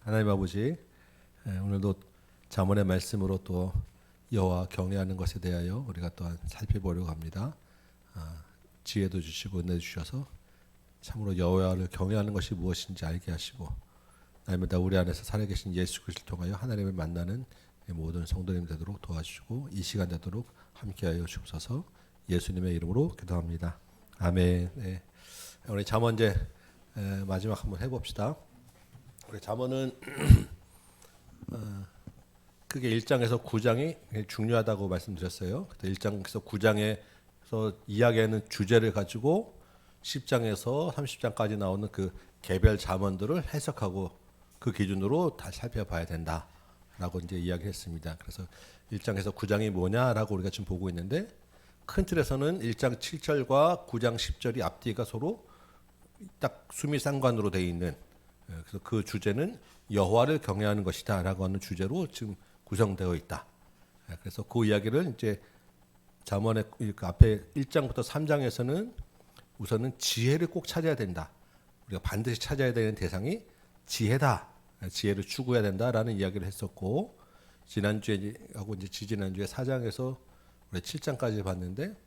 하나님 아버지, 오늘도 잠언의 말씀으로 또 여호와 경외하는 것에 대하여 우리가 또한 살펴보려고 합니다. 지혜도 주시고 은혜 주셔서 참으로 여호와를 경외하는 것이 무엇인지 알게 하시고, 날마다 우리 안에서 살아계신 예수 그리스도를 통하여 하나님을 만나는 모든 성도님 되도록 도와주시고 이 시간 되도록 함께하여 주옵소서. 예수님의 이름으로 기도합니다. 아멘. 네. 우리 잠언 이제 마지막 한번 해봅시다. 우리 잠언은 크게 1장에서 9장이 중요하다고 말씀드렸어요. 1장에서 9장에서 이야기하는 주제를 가지고 10장에서 30장까지 나오는 그 개별 잠언들을 해석하고 그 기준으로 다 살펴봐야 된다라고 이제 이야기했습니다. 그래서 1장에서 9장이 뭐냐라고 우리가 지금 보고 있는데, 큰 틀에서는 1장 7절과 9장 10절이 앞뒤가 서로 딱 수미상관으로 되어 있는, 그래서 그 주제는 여호와를 경외하는 것이다라고 하는 주제로 지금 구성되어 있다. 그래서 그 이야기를 이제 잠언의 그 앞에 1장부터 3장에서는 우선은 지혜를 꼭 찾아야 된다. 우리가 반드시 찾아야 되는 대상이 지혜다. 지혜를 추구해야 된다라는 이야기를 했었고, 지난주에 하고 이제 지지난주에 4장에서 우리 7장까지 봤는데,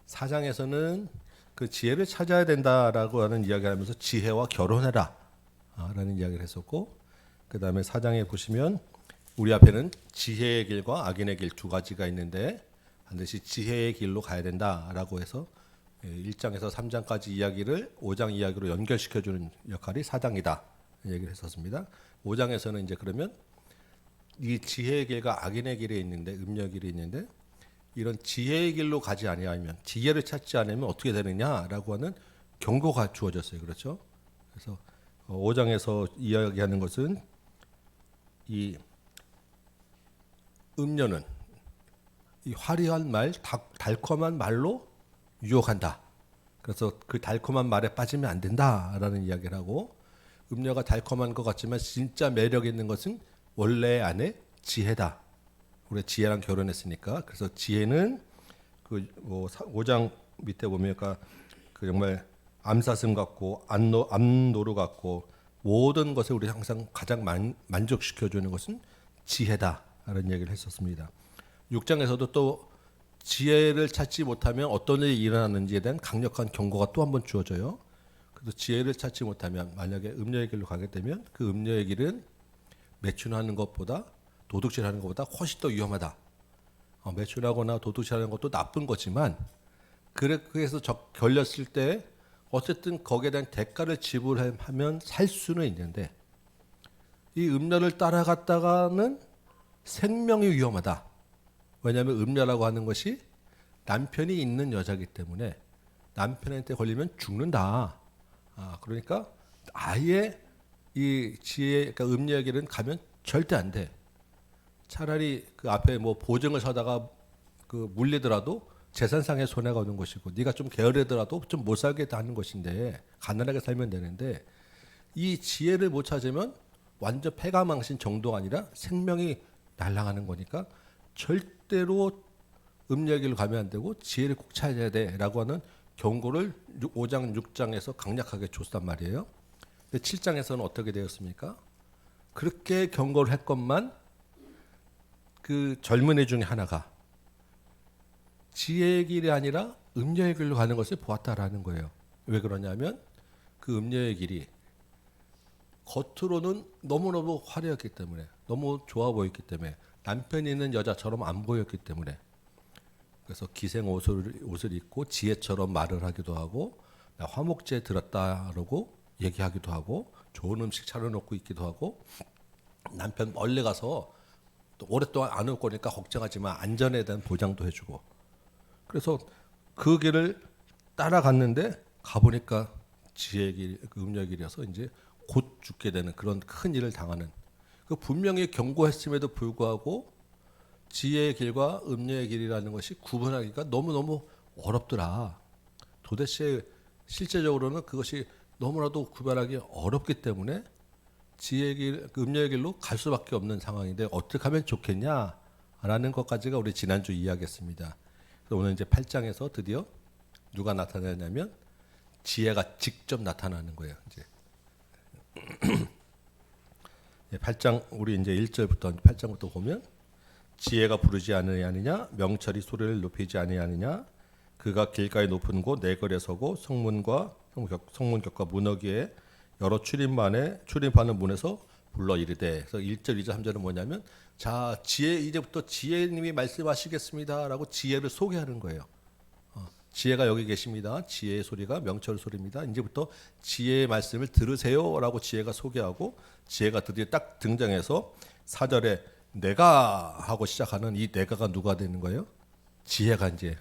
4장에서는 그 지혜를 찾아야 된다라고 하는 이야기를 하면서 지혜와 결혼해라 라는 이야기를 했었고, 그 다음에 4장에 보시면 우리 앞에는 지혜의 길과 악인의 길 두 가지가 있는데 반드시 지혜의 길로 가야 된다라고 해서 1장에서 3장까지 이야기를 5장 이야기로 연결시켜주는 역할이 4장이다 얘기를 했었습니다. 5장에서는 이제 그러면 이 지혜의 길과 악인의 길이 있는데, 음녀의 길이 있는데, 이런 지혜의 길로 가지 아니하면, 지혜를 찾지 않으면 어떻게 되느냐라고 하는 경고가 주어졌어요. 그렇죠? 그래서 5장에서 이야기하는 것은 이 음녀는 이 화려한 말, 달콤한 말로 유혹한다. 그래서 그 달콤한 말에 빠지면 안 된다라는 이야기를 하고, 음녀가 달콤한 것 같지만 진짜 매력 있는 것은 원래 안에 지혜다. 우리 지혜랑 결혼했으니까. 그래서 지혜는 그 5장 밑에 보면 그 정말 암사슴 같고 암노루 같고 모든 것을 우리 항상 가장 만족시켜주는 것은 지혜다라는 얘기를 했었습니다. 6장에서도 또 지혜를 찾지 못하면 어떤 일이 일어나는지에 대한 강력한 경고가 또 한 번 주어져요. 그래서 지혜를 찾지 못하면, 만약에 음녀의 길로 가게 되면 그 음녀의 길은 매춘하는 것보다, 도둑질하는 것보다 훨씬 더 위험하다. 매춘하거나 도둑질하는 것도 나쁜 거지만, 그래서 걸렸을 때 어쨌든 거기에 대한 대가를 지불하면 살 수는 있는데, 이 음녀를 따라갔다가는 생명이 위험하다. 왜냐하면 음녀라고 하는 것이 남편이 있는 여자이기 때문에 남편한테 걸리면 죽는다. 그러니까 아예 이 지혜, 그러니까 음녀의 길은 가면 절대 안 돼. 차라리 그 앞에 뭐 보증을 서다가 그 물리더라도 재산상의 손해가 오는 것이고, 네가 좀 게으르더라도 좀 못 살게 하는 것인데, 가난하게 살면 되는데, 이 지혜를 못 찾으면 완전 패가망신 정도가 아니라 생명이 날아가는 거니까 절대로 음녀의 길로 가면 안 되고 지혜를 꼭 찾아야 돼라고 하는 경고를 5장 6장에서 강력하게 줬단 말이에요. 근데 7장에서는 어떻게 되었습니까? 그렇게 경고를 했건만 그 젊은이 중에 하나가 지혜의 길이 아니라 음녀의 길로 가는 것을 보았다라는 거예요. 왜 그러냐면 그 음녀의 길이 겉으로는 너무너무 화려했기 때문에, 너무 좋아 보였기 때문에, 남편이 있는 여자처럼 안 보였기 때문에, 그래서 기생 옷을 입고 지혜처럼 말을 하기도 하고, 나 화목제에 들었다라고 얘기하기도 하고, 좋은 음식 차려놓고 있기도 하고, 남편 멀리 가서 또 오랫동안 안 올 거니까 걱정하지만 안전에 대한 보장도 해주고, 그래서 그 길을 따라갔는데 가보니까 지혜의 길, 음녀의 길이어서 이제 곧 죽게 되는 그런 큰 일을 당하는, 그 분명히 경고했음에도 불구하고 지혜의 길과 음녀의 길이라는 것이 구분하기가 너무너무 어렵더라. 도대체 실제적으로는 그것이 너무나도 구별하기 어렵기 때문에 지혜의 길, 음녀의 길로 갈 수밖에 없는 상황인데 어떻게 하면 좋겠냐라는 것까지가 우리 지난주 이야기했습니다. 그래서 오늘 이제 8장에서 드디어 누가 나타나냐면 지혜가 직접 나타나는 거예요. 이제 8장 우리 이제 1절부터 8장부터 보면 지혜가 부르지 아니하느냐 명철이 소리를 높이지 아니하느냐 그가 길가에 높은 곳 내거리에 서고 성문격과 문어기에 여러 출입하는 문에서 불러 이르되. 그래서 1절, 2절, 3절은 뭐냐면 자 지혜 이제부터 지혜님이 말씀하시겠습니다라고 지혜를 소개하는 거예요. 지혜가 여기 계십니다. 지혜의 소리가 명철 소리입니다. 이제부터 지혜의 말씀을 들으세요라고 지혜가 소개하고 지혜가 드디어 딱 등장해서 4절에 내가 하고 시작하는 이 내가가 누가 되는 거예요? 지혜가 이제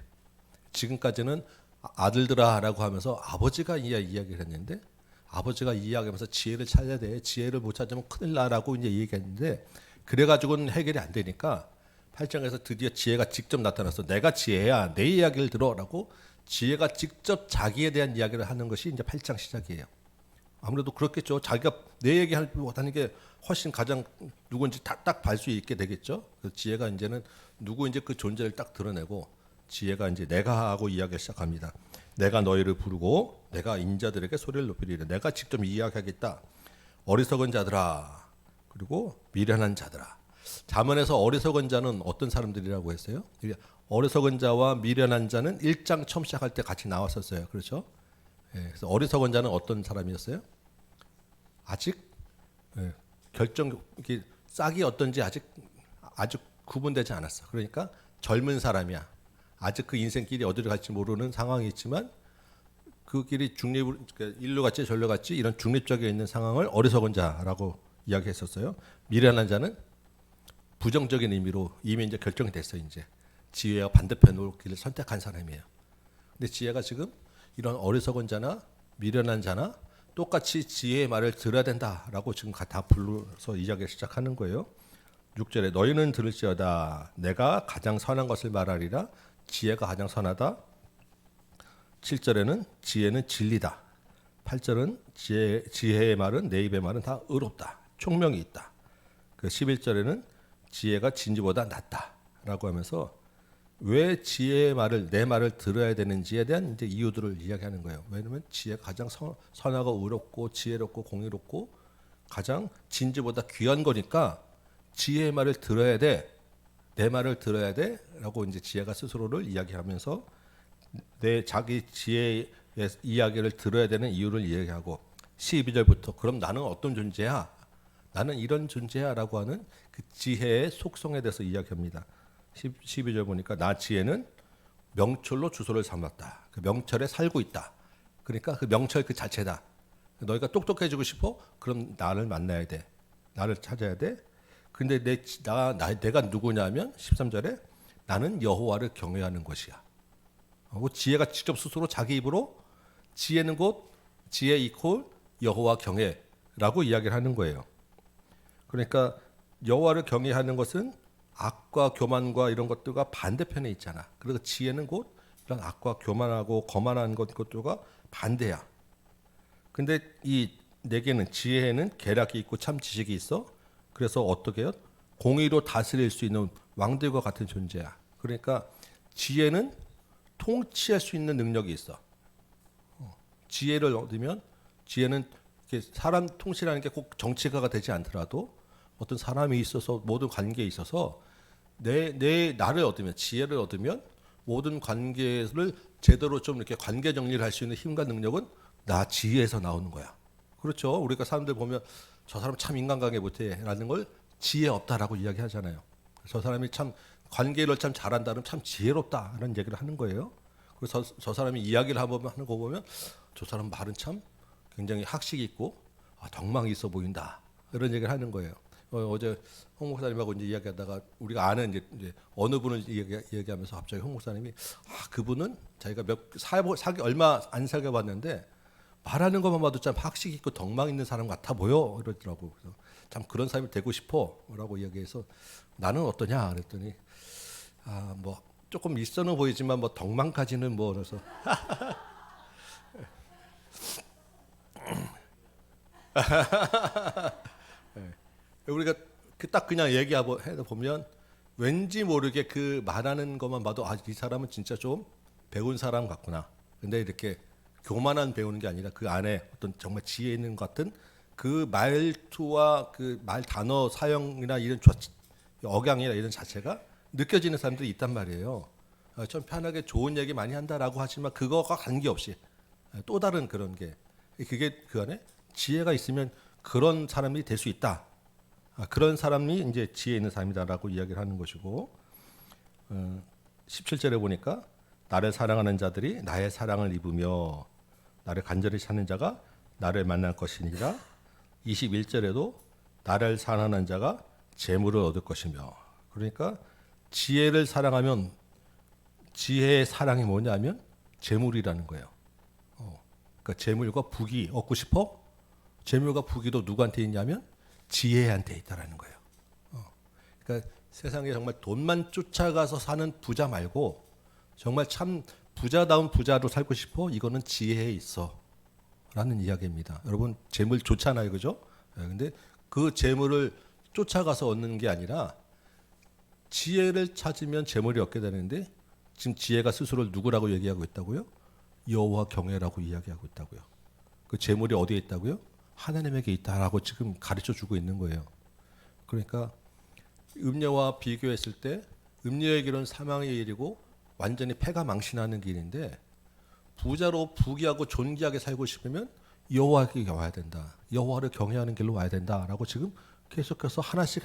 지금까지는 아들들아라고 하면서 아버지가 이야기를 했는데 아버지가 이야기하면서 지혜를 찾아야 돼. 지혜를 못 찾으면 큰일 나라고 이제 얘기했는데 그래가지고는 해결이 안 되니까 8장에서 드디어 지혜가 직접 나타나서 내가 지혜야 내 이야기를 들어라고 지혜가 직접 자기에 대한 이야기를 하는 것이 이제 8장 시작이에요. 아무래도 그렇겠죠. 자기가 내 얘기하는 게 훨씬 가장 누군지 딱 볼 수 있게 되겠죠. 그래서 지혜가 이제는 누구인지 그 존재를 딱 드러내고 지혜가 이제 내가 하고 이야기를 시작합니다. 내가 너희를 부르고 내가 인자들에게 소리를 높이리라. 내가 직접 이야기하겠다. 어리석은 자들아 그리고 미련한 자들아. 잠언에서 어리석은 자는 어떤 사람들이라고 했어요? 어리석은 자와 미련한 자는 1장 처음 시작할 때 같이 나왔었어요. 그렇죠? 그래서 어리석은 자는 어떤 사람이었어요? 아직 싹이 어떤지 아직 구분되지 않았어. 그러니까 젊은 사람이야. 아직 그 인생길이 어디로 갈지 모르는 상황이 있지만 그 길이 그러니까 일로 갈지 절로 갈지 이런 중립적에 있는 상황을 어리석은 자라고 이야기했었어요. 미련한 자는 부정적인 의미로 이미 이제 결정이 됐어요. 이제 지혜와 반대편으로 길을 선택한 사람이에요. 근데 지혜가 지금 이런 어리석은 자나 미련한 자나 똑같이 지혜의 말을 들어야 된다라고 지금 다 불러서 이야기를 시작하는 거예요. 6절에 너희는 들을지어다 내가 가장 선한 것을 말하리라. 지혜가 가장 선하다. 7절에는 지혜는 진리다. 8절은 지혜의 말은 내 입의 말은 다 의롭다. 총명이 있다. 그 11절에는 지혜가 진리보다 낫다라고 하면서 왜 지혜의 말을 내 말을 들어야 되는지에 대한 이제 이유들을 이야기하는 거예요. 왜냐하면 지혜가 가장 선하고 의롭고 지혜롭고 공의롭고 가장 진리보다 귀한 거니까 지혜의 말을 들어야 돼. 내 말을 들어야 돼라고 이제 지혜가 스스로를 이야기하면서 자기 지혜의 이야기를 들어야 되는 이유를 이야기하고 12절부터 그럼 나는 어떤 존재야? 나는 이런 존재야라고 하는 그 지혜의 속성에 대해서 이야기합니다. 12절 보니까 나 지혜는 명철로 주소를 삼았다. 그 명철에 살고 있다. 그러니까 그 명철 그 자체다. 너희가 똑똑해지고 싶어? 그럼 나를 만나야 돼. 나를 찾아야 돼. 근데 내가 누구냐면 13절에 나는 여호와를 경외하는 것이야. 지혜가 직접 스스로 자기 입으로 지혜는 곧 지혜 이퀄 여호와 경외라고 이야기를 하는 거예요. 그러니까 여호와를 경외하는 것은 악과 교만과 이런 것들과 반대편에 있잖아. 그래서 지혜는 곧 이런 악과 교만하고 거만한 것들과 반대야. 근데 이 내게는 지혜에는 계략이 있고 참 지식이 있어. 그래서 어떻게 해요? 공의로 다스릴 수 있는 왕들과 같은 존재야. 그러니까 지혜는 통치할 수 있는 능력이 있어. 지혜를 얻으면 지혜는 사람 통치라는 게 꼭 정치가가 되지 않더라도 어떤 사람이 있어서 모든 관계에 있어서 나를 얻으면 지혜를 얻으면 모든 관계를 제대로 좀 이렇게 관계 정리를 할 수 있는 힘과 능력은 나 지혜에서 나오는 거야. 그렇죠? 우리가 사람들 보면 저 사람 참 인간관계 못해라는 걸 지혜 없다라고 이야기하잖아요. 저 사람이 참 관계를 참 잘한다는 참 지혜롭다라는 얘기를 하는 거예요. 그래서 저 사람이 이야기를 하는 거 보면 저 사람 말은 참 굉장히 학식이 있고 덕망이 있어 보인다 이런 얘기를 하는 거예요. 어제 홍 목사님하고 이제 이야기하다가 우리가 아는 이제 어느 분을 얘기하면서 갑자기 홍 목사님이 그분은 자기가 얼마 안 사귀어봤는데 말하는 것만 봐도 참 학식 있고 덕망 있는 사람 같아 보여 이러더라고. 그래서 참 그런 사람이 되고 싶어라고 이야기해서 나는 어떠냐 그랬더니 뭐 조금 있어는 보이지만 뭐 덕망까지는 뭐 그래서 우리가 딱 그냥 얘기하고 해도 보면 왠지 모르게 그 말하는 것만 봐도 이 사람은 진짜 좀 배운 사람 같구나. 근데 이렇게 교만한 배우는 게 아니라 그 안에 어떤 정말 지혜 있는 것 같은 그 말투와 그 말 단어 사용이나 이런 억양이나 이런 자체가 느껴지는 사람들이 있단 말이에요. 좀 편하게 좋은 얘기 많이 한다라고 하지만 그거가 관계없이 또 다른 그런 게 그게 그 안에 지혜가 있으면 그런 사람이 될 수 있다. 그런 사람이 이제 지혜 있는 사람이다라고 이야기를 하는 것이고 17절에 보니까 나를 사랑하는 자들이 나의 사랑을 입으며 나를 간절히 찾는 자가 나를 만날 것이니라. 21절에도 나를 사랑하는 자가 재물을 얻을 것이며. 그러니까 지혜를 사랑하면 지혜의 사랑이 뭐냐면 재물이라는 거예요. 그러니까 재물과 부귀 얻고 싶어? 재물과 부귀도 누구한테 있냐면 지혜한테 있다라는 거예요. 그러니까 세상에 정말 돈만 쫓아가서 사는 부자 말고 정말 참 부자다운 부자로 살고 싶어? 이거는 지혜에 있어 라는 이야기입니다. 여러분 재물 좋잖아요, 그죠? 근데 그 재물을 쫓아가서 얻는 게 아니라 지혜를 찾으면 재물이 얻게 되는데 지금 지혜가 스스로를 누구라고 얘기하고 있다고요? 여호와 경외라고 이야기하고 있다고요. 그 재물이 어디에 있다고요? 하나님에게 있다라고 지금 가르쳐 주고 있는 거예요. 그러니까 음녀와 비교했을 때 음녀의 길은 사망의 길이고 완전히 패가 망신하는 길인데 부자로 부귀하고 존귀하게 살고 싶으면 여호와에게 와야 된다. 여호와를 경외하는 길로 와야 된다라고 지금 계속해서 하나씩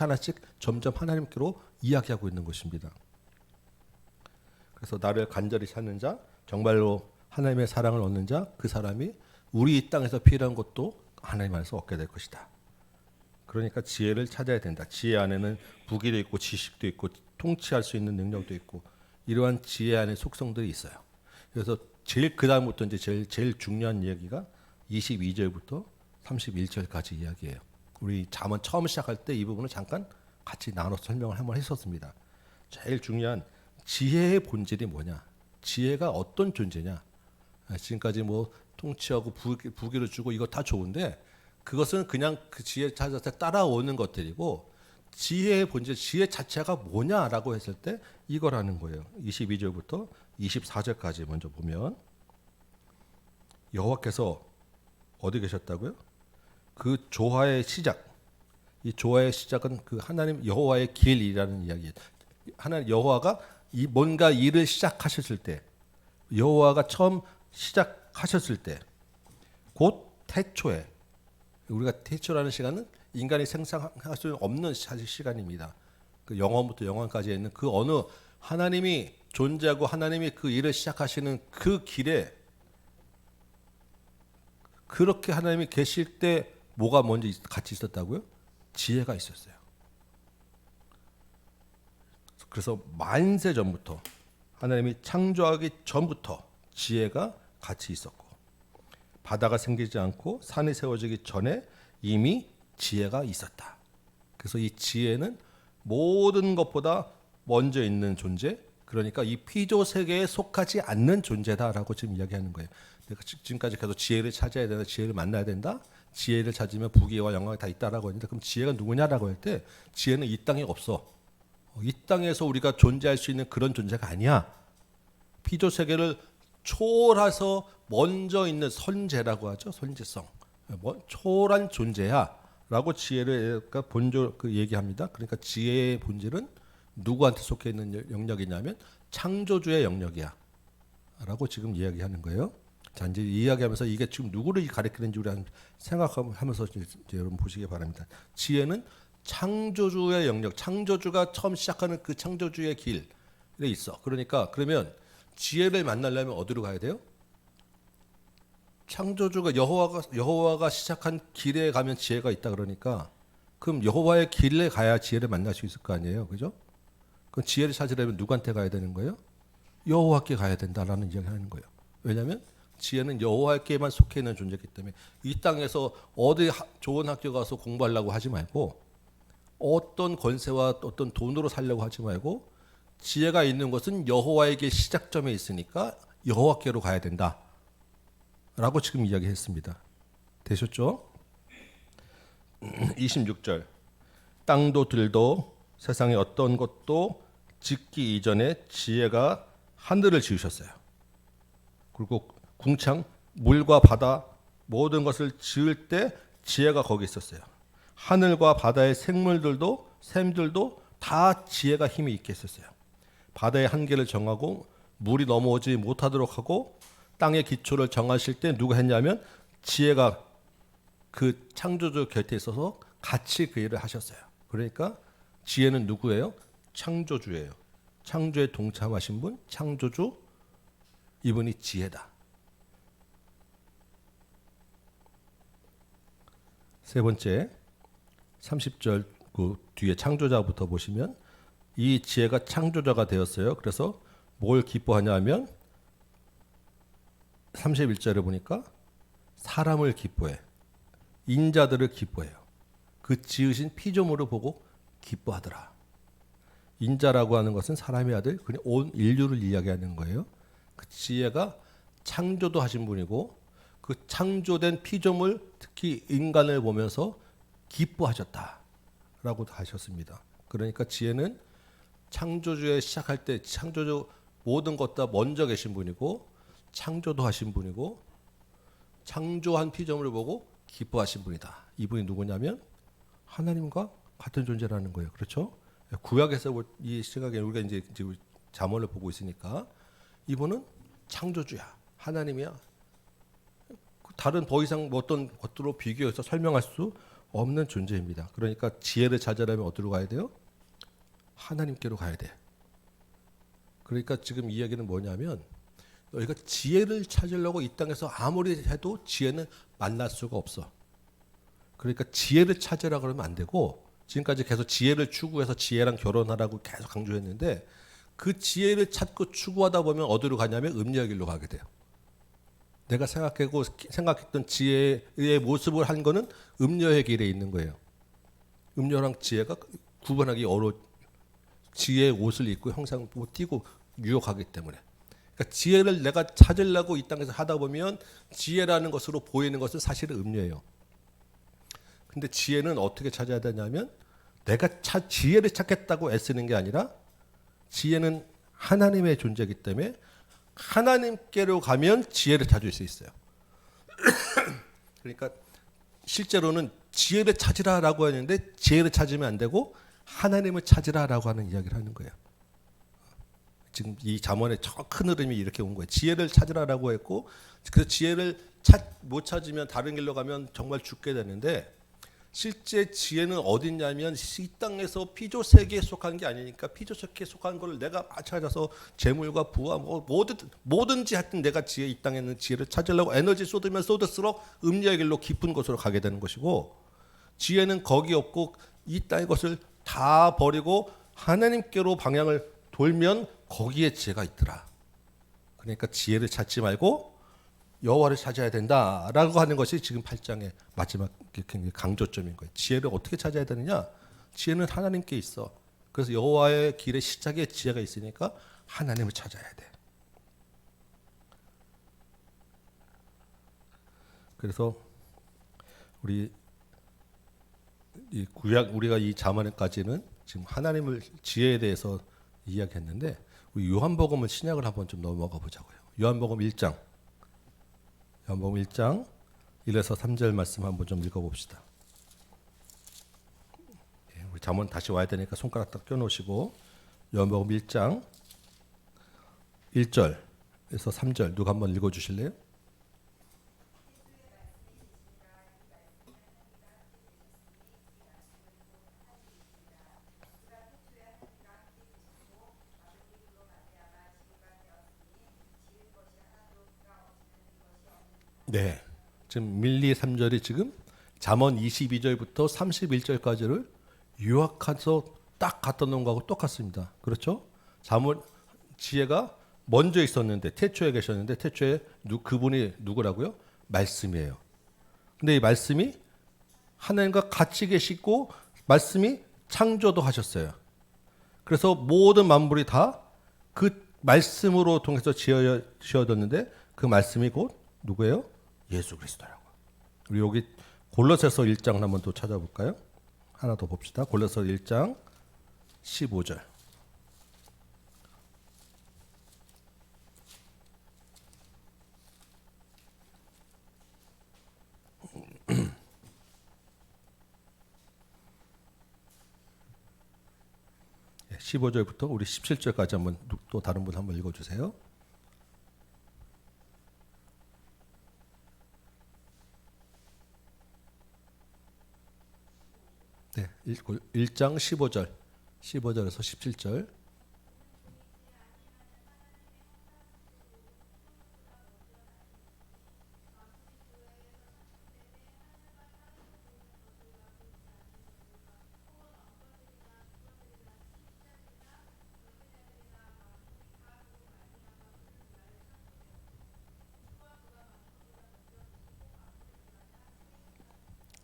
점점 하나님께로 이야기하고 있는 것입니다. 그래서 나를 간절히 찾는 자, 정말로 하나님의 사랑을 얻는 자, 그 사람이 우리 이 땅에서 필요한 것도 하나님 안에서 얻게 될 것이다. 그러니까 지혜를 찾아야 된다. 지혜 안에는 부귀도 있고 지식도 있고 통치할 수 있는 능력도 있고 이러한 지혜 안에 속성들이 있어요. 그래서 제일 그 다음부터 이제 제일 중요한 이야기가 22절부터 31절까지 이야기예요. 우리 잠언 처음 시작할 때 이 부분을 잠깐 같이 나눠서 설명을 한번 했었습니다. 제일 중요한 지혜의 본질이 뭐냐? 지혜가 어떤 존재냐? 지금까지 뭐 통치하고 부귀를 주고 이거 다 좋은데 그것은 그냥 그 지혜 찾아서 따라오는 것들이고 지혜의 본질, 지혜 자체가 뭐냐라고 했을 때 이거라는 거예요. 22절부터 24절까지 먼저 보면 여호와께서 어디 계셨다고요? 그 조화의 시작, 이 조화의 시작은 그 하나님 여호와의 길이라는 이야기예요. 하나님 여호와가 이 뭔가 일을 시작하셨을 때, 여호와가 처음 시작하셨을 때, 곧 태초에 우리가 태초라는 시간은 인간이 생산할 수 없는 사실 시간입니다. 그 영원부터 영원까지 있는 그 어느 하나님이 존재하고 하나님이 그 일을 시작하시는 그 길에 그렇게 하나님이 계실 때 뭐가 먼저 같이 있었다고요? 지혜가 있었어요. 그래서 만세 전부터 하나님이 창조하기 전부터 지혜가 같이 있었고 바다가 생기지 않고 산이 세워지기 전에 이미 지혜가 있었다. 그래서 이 지혜는 모든 것보다 먼저 있는 존재, 그러니까 이 피조 세계에 속하지 않는 존재다라고 지금 이야기하는 거예요. 내가 지금까지 계속 지혜를 찾아야 된다, 지혜를 만나야 된다, 지혜를 찾으면 부귀와 영광이 다 있다라고 했는데 그럼 지혜가 누구냐라고 할 때 지혜는 이 땅에 없어. 이 땅에서 우리가 존재할 수 있는 그런 존재가 아니야. 피조 세계를 초월해서 먼저 있는 선재라고 하죠. 선재성. 초월한 존재야라고 지혜를 본조 그 얘기합니다. 그러니까 지혜의 본질은 누구한테 속해 있는 영역이냐면 창조주의 영역이야라고 지금 이야기하는 거예요. 자 이제 이야기하면서 이게 지금 누구를 가리키는지 우리 생각하면서 이제 여러분 보시기 바랍니다. 지혜는 창조주의 영역, 창조주가 처음 시작하는 그 창조주의 길에 있어. 그러니까 그러면 지혜를 만나려면 어디로 가야 돼요? 창조주가 여호와가 시작한 길에 가면 지혜가 있다 그러니까 그럼 여호와의 길에 가야 지혜를 만날 수 있을 거 아니에요, 그죠? 그럼 지혜를 찾으려면 누구한테 가야 되는 거예요? 여호와께 가야 된다라는 이야기를 하는 거예요. 왜냐하면 지혜는 여호와께만 속해 있는 존재이기 때문에 이 땅에서 어디 좋은 학교 가서 공부하려고 하지 말고 어떤 권세와 어떤 돈으로 살려고 하지 말고 지혜가 있는 것은 여호와에게 시작점에 있으니까 여호와께로 가야 된다 라고 지금 이야기했습니다. 되셨죠? 26절 땅도 들도 세상에 어떤 것도 짓기 이전에 지혜가 하늘을 지으셨어요. 그리고 궁창 물과 바다 모든 것을 지을 때 지혜가 거기 있었어요. 하늘과 바다의 생물들도 샘들도 다 지혜가 힘이 있게 했었어요. 바다의 한계를 정하고 물이 넘어오지 못하도록 하고 땅의 기초를 정하실 때 누가 했냐면 지혜가 그 창조주 곁에 있어서 같이 그 일을 하셨어요. 그러니까 지혜는 누구예요? 창조주예요. 창조에 동참하신 분, 창조주, 이분이 지혜다. 세 번째 30절 그 뒤에 창조자부터 보시면 이 지혜가 창조자가 되었어요. 그래서 뭘 기뻐하냐 하면 31절에 보니까 사람을 기뻐해. 인자들을 기뻐해요. 그 지으신 피조물을 보고 기뻐하더라. 인자라고 하는 것은 사람의 아들, 그냥 온 인류를 이야기하는 거예요. 그 지혜가 창조도 하신 분이고 그 창조된 피조물, 특히 인간을 보면서 기뻐하셨다라고 하셨습니다. 그러니까 지혜는 창조주에 시작할 때 창조주 모든 것 다 먼저 계신 분이고 창조도 하신 분이고 창조한 피조물을 보고 기뻐하신 분이다. 이분이 누구냐면 하나님과 같은 존재라는 거예요. 그렇죠? 구약에서 이 시각에 우리가 이제 잠언을 보고 있으니까 이분은 창조주야. 하나님이야. 다른 더 이상 어떤 것들로 비교해서 설명할 수 없는 존재입니다. 그러니까 지혜를 찾으려면 어디로 가야 돼요? 하나님께로 가야 돼. 그러니까 지금 이야기는 뭐냐면 너희가 지혜를 찾으려고 이 땅에서 아무리 해도 지혜는 만날 수가 없어. 그러니까 지혜를 찾으라 그러면 안 되고 지금까지 계속 지혜를 추구해서 지혜랑 결혼하라고 계속 강조했는데 그 지혜를 찾고 추구하다 보면 어디로 가냐면 음녀의 길로 가게 돼요. 내가 생각했던 지혜의 모습을 한 거는 음녀의 길에 있는 거예요. 음녀랑 지혜가 구분하기 어려워. 지혜의 옷을 입고 형상 보고 띄고 유혹하기 때문에. 그러니까 지혜를 내가 찾으려고 이 땅에서 하다 보면 지혜라는 것으로 보이는 것은 사실은 음녀예요. 근데 지혜는 어떻게 찾아야 되냐면 내가 지혜를 찾겠다고 애쓰는 게 아니라 지혜는 하나님의 존재이기 때문에 하나님께로 가면 지혜를 찾을 수 있어요. 그러니까 실제로는 지혜를 찾으라라고 하는데 지혜를 찾으면 안 되고 하나님을 찾으라라고 하는 이야기를 하는 거예요. 지금 이 잠언의 큰 흐름이 이렇게 온 거예요. 지혜를 찾으라라고 했고 그 지혜를 못 찾으면 다른 길로 가면 정말 죽게 되는데 실제 지혜는 어디 있냐면 이 땅에서 피조 세계에 속한 게 아니니까 피조 세계에 속한 걸 내가 찾아서 재물과 부와 뭐든지 하여튼 내가 지혜 이 땅에 있는 지혜를 찾으려고 에너지 쏟으면 쏟을수록 음녀의 길로 깊은 곳으로 가게 되는 것이고 지혜는 거기 없고 이 땅의 것을 다 버리고 하나님께로 방향을 돌면 거기에 지혜가 있더라. 그러니까 지혜를 찾지 말고 여호와를 찾아야 된다라고 하는 것이 지금 8장의 마지막 강조점인 거예요. 지혜를 어떻게 찾아야 되느냐? 지혜는 하나님께 있어. 그래서 여호와의 길의 시작에 지혜가 있으니까 하나님을 찾아야 돼. 그래서 우리 이 구약 우리가 이 잠언까지는 지금 하나님을 지혜에 대해서 이야기했는데 우리 요한복음을 신약을 한번 좀 넘어가 보자고요. 요한복음 1장 1에서 3절 말씀 한번 좀 읽어봅시다. 우리 잠언 다시 와야 되니까 손가락 딱 껴놓으시고 요한복음 1장 1절에서 3절 누가 한번 읽어주실래요? 네. 지금 1, 2, 3절이 지금 잠언 22절부터 31절까지를 요약해서 딱 갖다 놓은 거하고 똑같습니다. 그렇죠? 잠언 지혜가 먼저 있었는데 태초에 계셨는데 태초에 그분이 누구라고요? 말씀이에요. 근데 이 말씀이 하나님과 같이 계시고 말씀이 창조도 하셨어요. 그래서 모든 만물이 다 그 말씀으로 통해서 지어졌는데 그 말씀이 곧 누구예요? 예수 그리스도라고. 우리 여기 골로새서 1장 한번 또 찾아볼까요? 하나 더 봅시다. 골로새서 1장 15절. 15절부터 우리 17절까지 한번 또 다른 분 한번 읽어주세요. 네, 1장 15절, 15절에서 17절.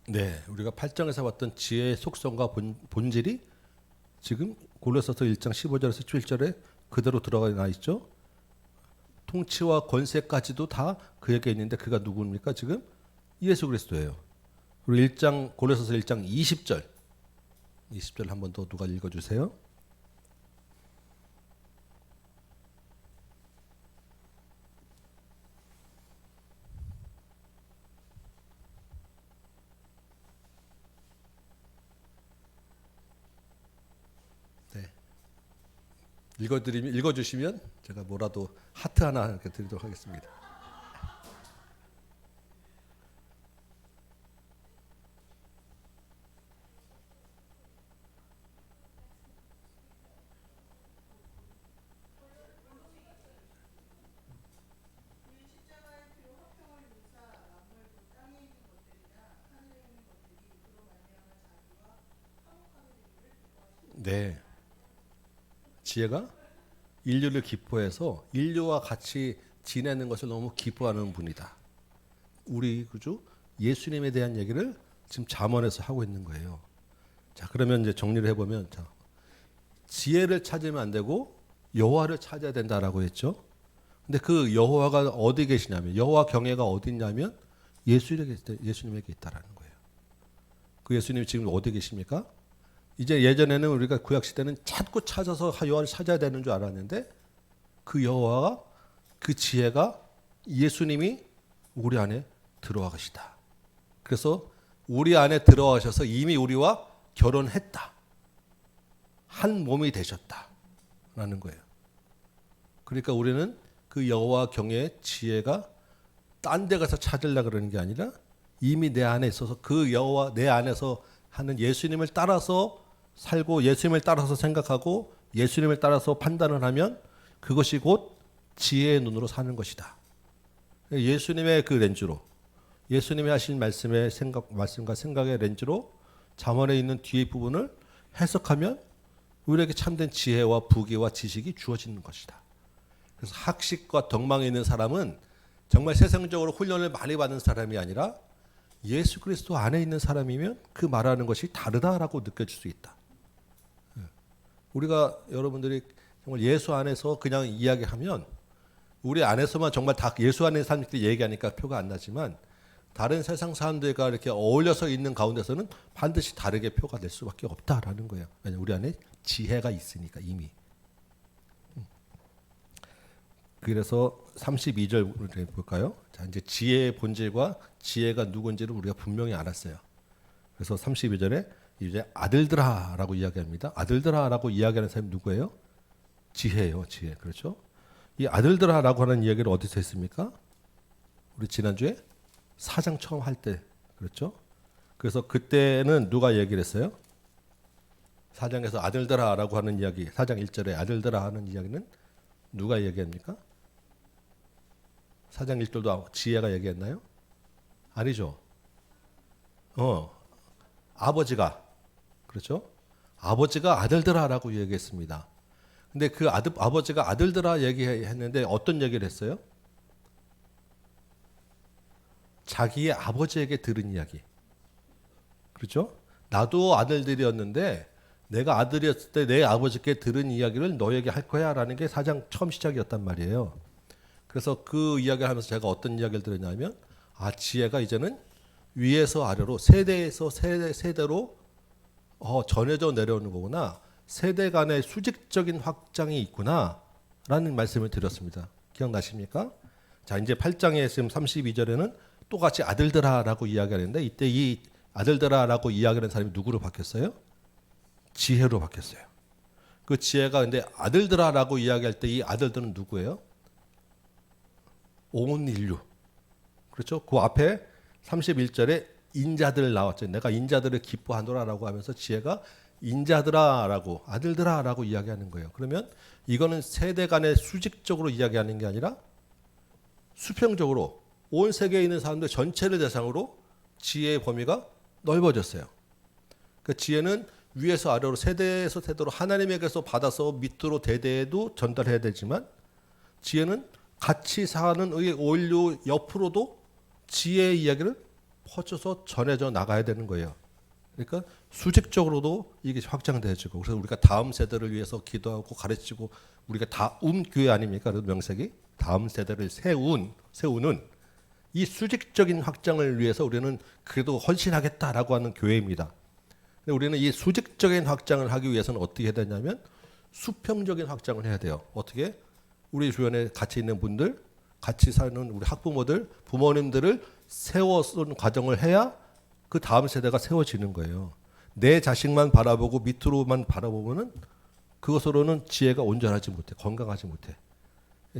네, 우리가 8장에서 봤던 지혜의 속성과 본질이 지금 골로새서 1장 15절에서 17절에 그대로 들어가 있죠. 통치와 권세까지도 다 그에게 있는데 그가 누구입니까? 지금 예수 그리스도예요. 우리 1장 골로새서 1장 20절 한번 더 누가 읽어주세요. 네, 읽어주시면 제가 뭐라도 하트 하나 이렇게 드리도록 하겠습니다. 네, 지혜가 인류를 기뻐해서 인류와 같이 지내는 것을 너무 기뻐하는 분이다. 우리 그죠? 예수님에 대한 얘기를 지금 잠언에서 하고 있는 거예요. 자, 그러면 이제 정리를 해보면, 자, 지혜를 찾으면 안 되고 여호와를 찾아야 된다라고 했죠. 근데 그 여호와가 어디 계시냐면, 여호와 경외가 어디 있냐면 예수님에게 있다라는 거예요. 그 예수님이 지금 어디 계십니까? 이제 예전에는 우리가 구약 시대는 찾고 찾아서 여호와를 찾아야 되는 줄 알았는데, 그 여호와가, 그 지혜가 예수님이 우리 안에 들어와 계시다. 그래서 우리 안에 들어와셔서 이미 우리와 결혼했다. 한 몸이 되셨다라는 거예요. 그러니까 우리는 그 여호와 경외의 지혜가 딴 데 가서 찾으려고 그러는 게 아니라 이미 내 안에 있어서 그 여호와 내 안에서 하는 예수님을 따라서 살고 예수님을 따라서 생각하고 예수님을 따라서 판단을 하면 그것이 곧 지혜의 눈으로 사는 것이다. 예수님의 그 렌즈로, 예수님이 하신 말씀과 생각의 렌즈로 잠언에 있는 뒤의 부분을 해석하면 우리에게 참된 지혜와 부귀와 지식이 주어지는 것이다. 그래서 학식과 덕망이 있는 사람은 정말 세상적으로 훈련을 많이 받은 사람이 아니라 예수 그리스도 안에 있는 사람이면 그 말하는 것이 다르다라고 느껴질 수 있다. 우리가 여러분들이 정말 예수 안에서 그냥 이야기하면 우리 안에서만 정말 다 예수 안에 사람들이 얘기하니까 표가 안 나지만 다른 세상 사람들과 이렇게 어울려서 있는 가운데서는 반드시 다르게 표가 될 수밖에 없다라는 거예요. 왜냐하면 우리 안에 지혜가 있으니까 이미. 그래서 32절 볼까요? 자, 이제 지혜의 본질과 지혜가 누군지를 우리가 분명히 알았어요. 그래서 32절에 이제 아들들아라고 이야기합니다. 아들들아라고 이야기하는 사람이 누구예요? 지혜예요, 지혜. 그렇죠? 이 아들들아라고 하는 이야기를 어디서 했습니까? 우리 지난주에 4장 처음 할 때, 그렇죠? 그래서 그때는 누가 얘기를 했어요? 4장에서 아들들아라고 하는 이야기, 4장 1절에 아들들아 하는 이야기는 누가 얘기합니까? 4장 1절도 지혜가 얘기했나요? 아니죠. 아버지가, 그렇죠? 아버지가 아들들아라고 얘기했습니다. 근데 그 아버지가 아들들아 얘기했는데 어떤 얘기를 했어요? 자기의 아버지에게 들은 이야기. 그렇죠? 나도 아들들이었는데 내가 아들이었을 때 내 아버지께 들은 이야기를 너에게 할 거야 라는 게 4장 처음 시작이었단 말이에요. 그래서 그 이야기를 하면서 제가 어떤 이야기를 들었냐면 지혜가 이제는 위에서 아래로 세대에서 세대로 전해져 내려오는 거구나. 세대 간의 수직적인 확장이 있구나 라는 말씀을 드렸습니다. 기억나십니까? 자, 이제 8장에 지금 32절에는 똑같이 아들들아라고 이야기하는데 이때 이 아들들아라고 이야기하는 사람이 누구로 바뀌었어요? 지혜로 바뀌었어요. 그 지혜가 근데 아들들아라고 이야기할 때 이 아들들은 누구예요? 온 인류. 그렇죠? 그 앞에 31절에 인자들 나왔죠. 내가 인자들을 기뻐하노라라고 하면서 지혜가 인자들아라고 아들들아라고 이야기하는 거예요. 그러면 이거는 세대 간의 수직적으로 이야기하는 게 아니라 수평적으로 온 세계에 있는 사람들 전체를 대상으로 지혜의 범위가 넓어졌어요. 그 지혜는 위에서 아래로 세대에서 세대로 하나님에게서 받아서 밑으로 대대에도 전달해야 되지만 지혜는 같이 사는 인류 옆으로도 지혜의 이야기를 퍼져서 전해져 나가야 되는 거예요. 그러니까 수직적으로도 이게 확장되어지고 그래서 우리가 다음 세대를 위해서 기도하고 가르치고 우리가 다음 교회 아닙니까? 그 명색이 다음 세대를 세우는 이 수직적인 확장을 위해서 우리는 그래도 헌신하겠다라고 하는 교회입니다. 근데 우리는 이 수직적인 확장을 하기 위해서는 어떻게 해야 되냐면 수평적인 확장을 해야 돼요. 어떻게? 우리 주변에 같이 있는 분들, 같이 사는 우리 학부모들, 부모님들을 세워쓰는 과정을 해야 그 다음 세대가 세워지는 거예요. 내 자식만 바라보고 밑으로만 바라보면은 그것으로는 지혜가 온전하지 못해, 건강하지 못해.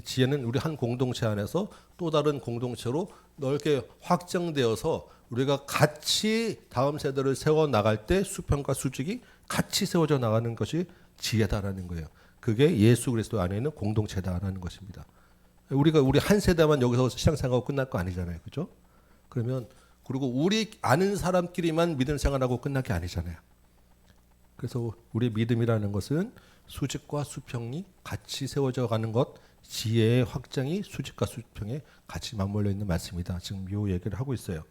지혜는 우리 한 공동체 안에서 또 다른 공동체로 넓게 확장되어서 우리가 같이 다음 세대를 세워 나갈 때 수평과 수직이 같이 세워져 나가는 것이 지혜다라는 거예요. 그게 예수 그리스도 안에 있는 공동체다라는 것입니다. 우리 한 세대만 여기서 신앙생활하고 끝날 거 아니잖아요, 그렇죠? 그러면 그리고 우리 아는 사람끼리만 믿음 생활하고 끝날 게 아니잖아요. 그래서 우리 믿음이라는 것은 수직과 수평이 같이 세워져 가는 것, 지혜의 확장이 수직과 수평에 같이 맞물려 있는 말씀이다. 지금 이 얘기를 하고 있어요.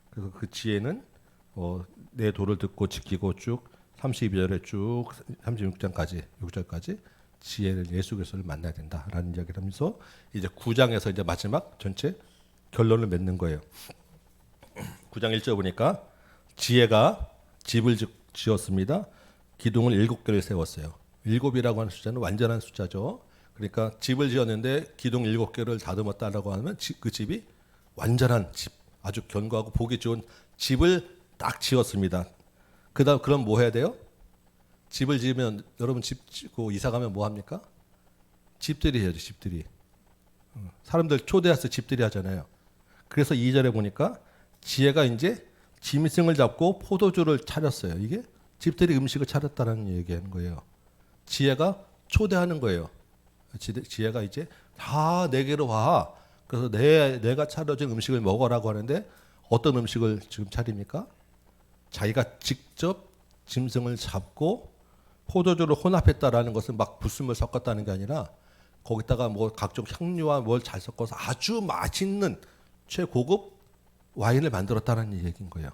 그래서 그 지혜는 내 도를 듣고 지키고 쭉 32절에 쭉 36장까지 6절까지 지혜를 예수 그리스도를 만나야 된다라는 이야기를 하면서 이제 9장에서 이제 마지막 전체 결론을 맺는 거예요. 9장 1절 보니까 지혜가 집을 지었습니다. 기둥을 7개를 세웠어요. 7이라고 하는 숫자는 완전한 숫자죠. 그러니까 집을 지었는데 기둥 7개를 다듬었다라고 하면 그 집이 완전한 집, 아주 견고하고 보기 좋은 집을 딱 지었습니다. 그다음 그럼 뭐 해야 돼요? 집을 지으면 여러분 집 짓고 이사 가면 뭐 합니까? 집들이 해야죠. 집들이. 사람들 초대해서 집들이 하잖아요. 그래서 2절에 보니까 지혜가 이제 짐승을 잡고 포도주를 차렸어요. 이게 집들이 음식을 차렸다는 얘기하는 거예요. 지혜가 초대하는 거예요. 지혜가 이제 다 내게로 와. 그래서 내가 차려진 음식을 먹으라고 하는데 어떤 음식을 지금 차립니까? 자기가 직접 짐승을 잡고 포도주를 혼합했다라는 것은 막 불순물 섞었다는 게 아니라 거기다가 뭐 각종 향료와 뭘 잘 섞어서 아주 맛있는 최고급 와인을 만들었다는 얘기인 거예요.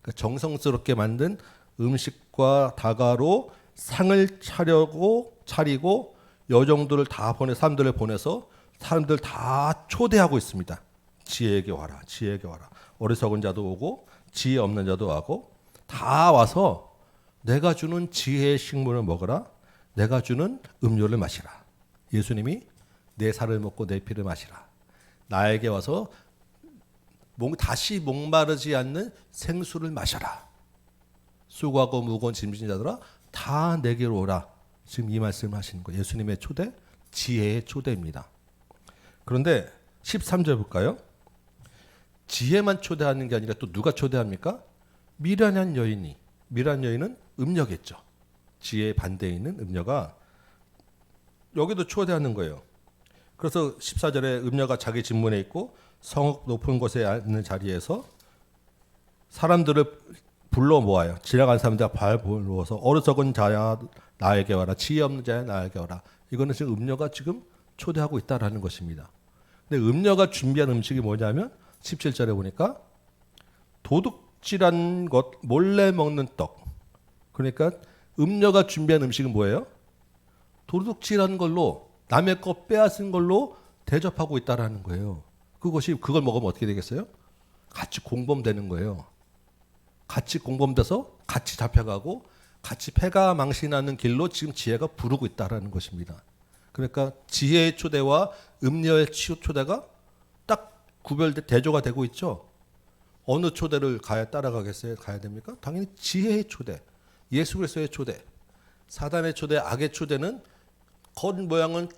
그러니까 정성스럽게 만든 음식과 다가로 상을 차리고 여정들을 다 사람들을 보내서 사람들 다 초대하고 있습니다. 지혜에게 와라, 지혜에게 와라. 어리석은 자도 오고 지혜 없는 자도 와고 다 와서 내가 주는 지혜의 식물을 먹어라. 내가 주는 음료를 마시라. 예수님이 내 살을 먹고 내 피를 마시라. 나에게 와서 다시 목마르지 않는 생수를 마셔라. 수고하고 무거운 짐진 자들아 다 내게로 오라. 지금 이 말씀을 하시는 거예요. 예수님의 초대, 지혜의 초대입니다. 그런데 13절 볼까요? 지혜만 초대하는 게 아니라 또 누가 초대합니까? 미련한 여인은 음녀겠죠. 지혜의 반대에 있는 음녀가 여기도 초대하는 거예요. 그래서 14절에 음녀가 자기 집문에 있고 성읍 높은 곳에 앉는 자리에서 사람들을 불러 모아요. 지나간 사람들 발 모아서 어리석은 자야 나에게 와라. 지혜 없는 자야 나에게 와라. 이거는 지금 음녀가 지금 초대하고 있다라는 것입니다. 근데 음녀가 준비한 음식이 뭐냐면 17절에 보니까 도둑질한 것 몰래 먹는 떡. 그러니까 음녀가 준비한 음식은 뭐예요? 도둑질한 걸로 남의 거 빼앗은 걸로 대접하고 있다라는 거예요. 그걸 먹으면 어떻게 되겠어요? 같이 공범되는 거예요. 같이 공범돼서 같이 잡혀가고 같이 패가 망신하는 길로 지금 지혜가 부르고 있다라는 것입니다. 그러니까 지혜의 초대와 음녀의 초대가 딱 대조가 되고 있죠. 어느 초대를 따라가겠어요? 가야 됩니까? 당연히 지혜의 초대, 예수 그리스도의 초대. 사단의 초대, 악의 초대는 겉 모양은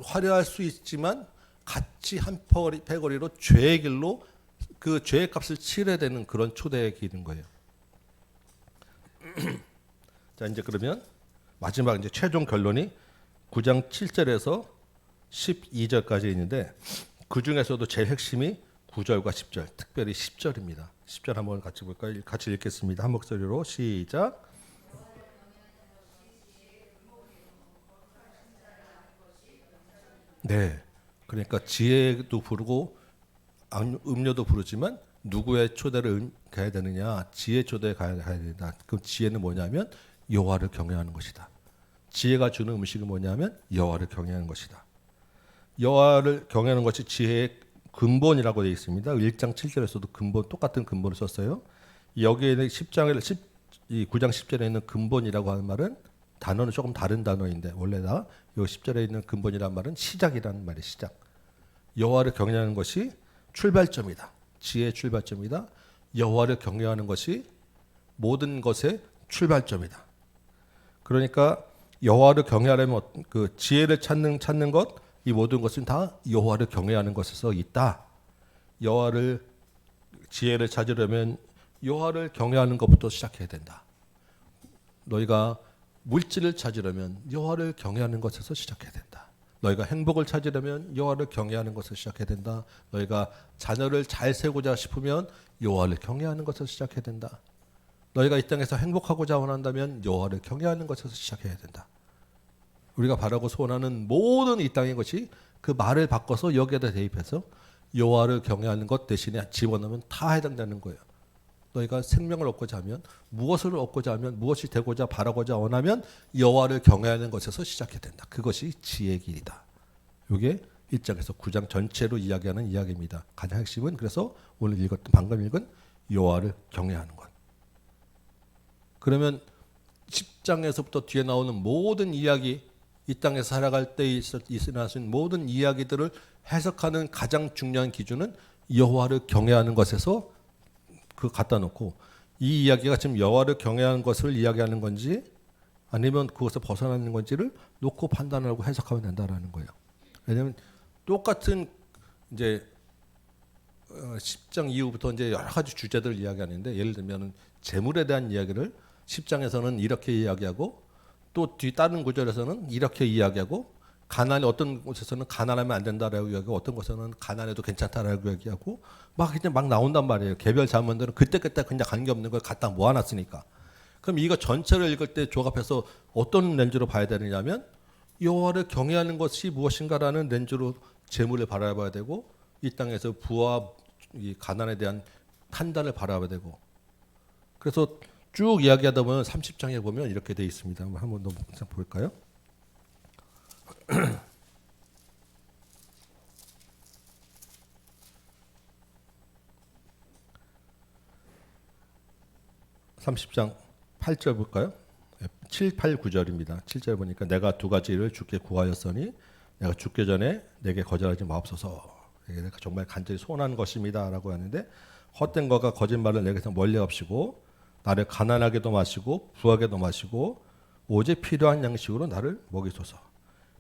화려할 수 있지만 같이 한 패거리로 죄의 길로 그 죄의 값을 치러야 되는 그런 초대의 길인 거예요. 자, 이제 그러면 마지막 이제 최종 결론이 9장 7절에서 12절까지 있는데 그 중에서도 제일 핵심이 9절과 10절, 특별히 10절입니다. 10절 한번 같이 볼까요? 같이 읽겠습니다. 한 목소리로 시작. 네, 그러니까 지혜도 부르고 음료도 부르지만 누구의 초대를 가야 되느냐? 지혜 초대에 가야 된다. 그 지혜는 뭐냐면 여호와를 경외하는 것이다. 지혜가 주는 음식은 뭐냐면 여호와를 경외하는 것이다. 여호와를 경외하는 것이 지혜의 근본이라고 되어 있습니다. 1장 7절에서도 근본 똑같은 근본을 썼어요. 여기에는 9장 10절에 있는 근본이라고 하는 말은 단어는 조금 다른 단어인데 원래 다 이 10절에 있는 근본이란 말은 시작이라는 말이에요. 시작. 여호와를 경외하는 것이 출발점이다. 지혜의 출발점이다. 여호와를 경외하는 것이 모든 것의 출발점이다. 그러니까 여호와를 경외하려면 그 지혜를 찾는 것, 이 모든 것은 다 여호와를 경외하는 것에서 있다. 여호와를 지혜를 찾으려면 여호와를 경외하는 것부터 시작해야 된다. 너희가 물질을 찾으려면 여호와를 경외하는 것에서 시작해야 된다. 너희가 행복을 찾으려면 여호와를 경외하는 것에서 시작해야 된다. 너희가 자녀를 잘 세우고자 싶으면 여호와를 경외하는 것에서 시작해야 된다. 너희가 이 땅에서 행복하고자 원한다면 여호와를 경외하는 것에서 시작해야 된다. 우리가 바라고 소원하는 모든 이 땅의 것이 그 말을 바꿔서 여기에다 대입해서 여호와를 경외하는 것 대신에 집어넣으면 다 해당되는 거예요. 너희가 생명을 얻고자 하면 무엇을 얻고자 하면 무엇이 되고자 바라고자 원하면 여호와를 경외하는 것에서 시작해야 된다. 그것이 지혜의 길이다. 이게 1장에서 9장 전체로 이야기하는 이야기입니다. 가장 핵심은 그래서 오늘 읽었던 방금 읽은 여호와를 경외하는 것. 그러면 10장에서부터 뒤에 나오는 모든 이야기, 이 땅에서 살아갈 때 있어나신 모든 이야기들을 해석하는 가장 중요한 기준은 여호와를 경외하는 것에서 그 갖다 놓고 이 이야기가 지금 여호와를 경외하는 것을 이야기하는 건지 아니면 그것을 벗어나는 건지를 놓고 판단하고 해석하면 된다라는 거예요. 왜냐하면 똑같은 이제 10장 이후부터 이제 여러 가지 주제들을 이야기하는데 예를 들면 재물에 대한 이야기를 10장에서는 이렇게 이야기하고 또 뒤 다른 구절에서는 이렇게 이야기하고 가난이 어떤 곳에서는 가난하면 안 된다라고 이야기하고 어떤 곳에서는 가난해도 괜찮다라고 이야기하고 막 그냥 막 나온단 말이에요. 개별 자문들은 그때그때 그냥 관계없는 걸 갖다 모아놨으니까. 그럼 이거 전체를 읽을 때 조합해서 어떤 렌즈로 봐야 되느냐면 여호와를 경외하는 것이 무엇인가라는 렌즈로 재물을 바라봐야 되고 이 땅에서 부와 이 가난에 대한 판단을 바라봐야 되고 그래서 쭉 이야기하다 보면 30장에 보면 이렇게 되어 있습니다. 한번 더 볼까요? 30장 8절 볼까요? 7, 8, 9절입니다. 7절 보니까 내가 두 가지를 주께 구하였으니 내가 죽기 전에 내게 거절하지 마옵소서. 내가 정말 간절히 소원하는 것입니다. 라고 하는데 헛된 것과 거짓말을 내게서 멀리 합시고 나를 가난하게도 마시고 부하게도 마시고 오직 필요한 양식으로 나를 먹이소서.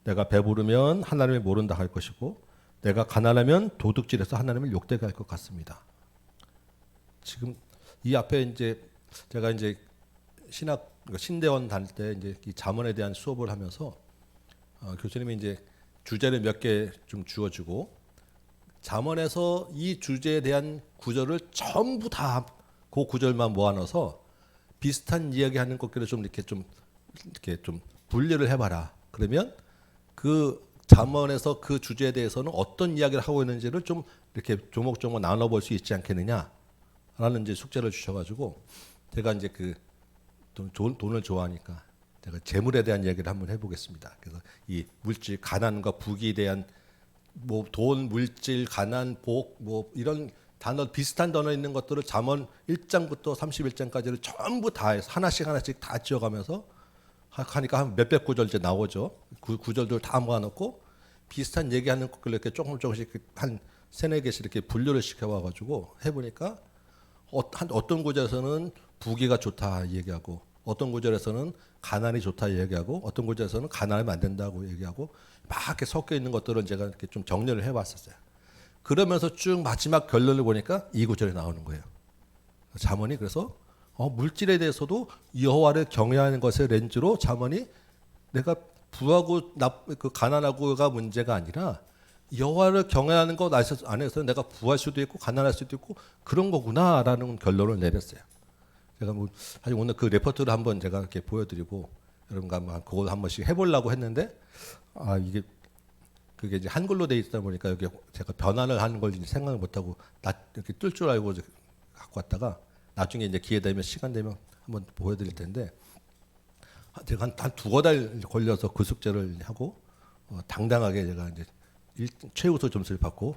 내가 배부르면 하나님을 모른다 할 것이고 내가 가난하면 도둑질해서 하나님을 욕되게 할 것 같습니다. 지금 이 앞에 이제 제가 이제 신대원 다닐 때 이제 이 잠언에 대한 수업을 하면서 교수님이 이제 주제를 몇 개 좀 주어주고 잠언에서 이 주제에 대한 구절을 전부 다 그 구절만 모아넣어서 비슷한 이야기하는 것들을 좀 이렇게 좀 분류를 해봐라. 그러면 그 잠언에서 그 주제에 대해서는 어떤 이야기를 하고 있는지를 좀 이렇게 조목조목 나눠볼 수 있지 않겠느냐라는 이제 숙제를 주셔가지고 제가 이제 그 돈을 좋아하니까 제가 재물에 대한 이야기를 한번 해보겠습니다. 그래서 이 물질, 가난과 부귀에 대한 뭐 돈, 물질, 가난, 복, 뭐 이런 단어 비슷한 단어 있는 것들을 잠언 1장부터 31장까지를 전부 다 해서 하나씩 다 지어가면서 하니까 한 몇백 구절 이제 나오죠. 그 구절들 다 모아놓고 비슷한 얘기하는 것들 이렇게 조금씩 한 세네 개씩 이렇게 분류를 시켜와가지고 해보니까 어떤 구절에서는 부귀가 좋다 얘기하고 어떤 구절에서는 가난이 좋다 얘기하고 어떤 구절에서는 가난하면 안 된다고 얘기하고 막 이렇게 섞여 있는 것들을 제가 이렇게 좀 정리를 해봤었어요. 그러면서 쭉 마지막 결론을 보니까 이 구절이 나오는 거예요. 잠언이 그래서 물질에 대해서도 여호와를 경외하는 것의 렌즈로 잠언이 내가 부하고 그 가난하고가 문제가 아니라 여호와를 경외하는 것 안에서 내가 부할 수도 있고 가난할 수도 있고 그런 거구나라는 결론을 내렸어요. 제가 뭐 사실 오늘 그 레포트를 한번 제가 이렇게 보여드리고 여러분과 한번 그걸 한 번씩 해보려고 했는데 이게 그게 이제 한글로 돼 있다 보니까 여기 제가 변환을 하는 걸 생각을 못하고 이렇게 뜰 줄 알고 갖고 왔다가 나중에 이제 기회 되면 시간 되면 한번 보여드릴 텐데 제가 한 두어 달 걸려서 그 숙제를 하고 당당하게 제가 이제 최우수 점수를 받고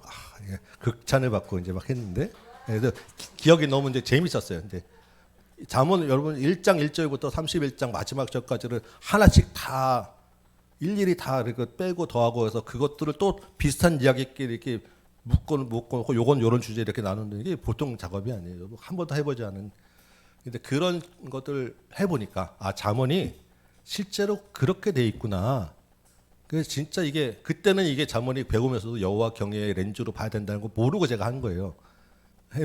극찬을 받고 이제 막 했는데 그래서 기억이 너무 이제 재밌었어요. 근데 잠언 여러분 1장 1절부터 31장 마지막 절까지를 하나씩 다 일일이 다 이렇게 빼고 더하고 해서 그것들을 또 비슷한 이야기끼리 이렇게 묶고 요건 요런 주제 이렇게 나누는 게 보통 작업이 아니에요. 한 번도 해보지 않은. 근데 그런 것들 해보니까 잠언이 실제로 그렇게 돼 있구나. 그래서 진짜 이게 그때는 이게 잠언이 배우면서도 여호와 경외의 렌즈로 봐야 된다는 거 모르고 제가 한 거예요.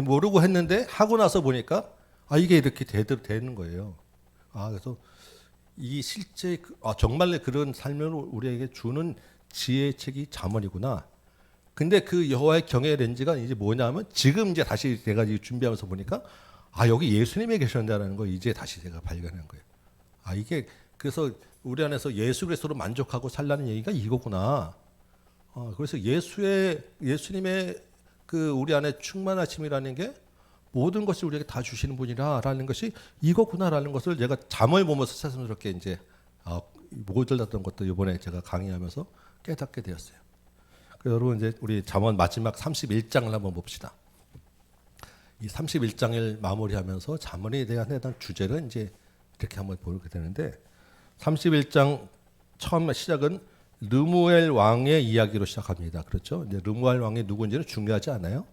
모르고 했는데 하고 나서 보니까 이게 이렇게 되는 거예요. 그래서 이 실제 정말 그런 삶을 우리에게 주는 지혜의 책이 잠언이구나. 근데 그 여호와의 경외의 렌즈가 이제 뭐냐면 지금 이제 다시 제가 준비하면서 보니까 여기 예수님이 계셨다는 거 이제 다시 제가 발견한 거예요. 이게 그래서 우리 안에서 예수 그리스도로 만족하고 살라는 얘기가 이거구나. 그래서 예수님의 그 우리 안에 충만하심이라는 게 모든 것을 우리에게 다 주시는 분이라는 것이 이거구나라는 것을 제가 잠을 보면서 새삼스럽게 이제 모자랐던 것도 이번에 제가 강의하면서 깨닫게 되었어요. 그래서 여러분 이제 우리 잠언 마지막 31장을 한번 봅시다. 이 31장을 마무리하면서 잠언에 대한 주제를 이제 이렇게 한번 보게 되는데 31장 처음 시작은 르무엘 왕의 이야기로 시작합니다. 그렇죠? 이제 르무엘 왕이 누군지는 중요하지 않아요.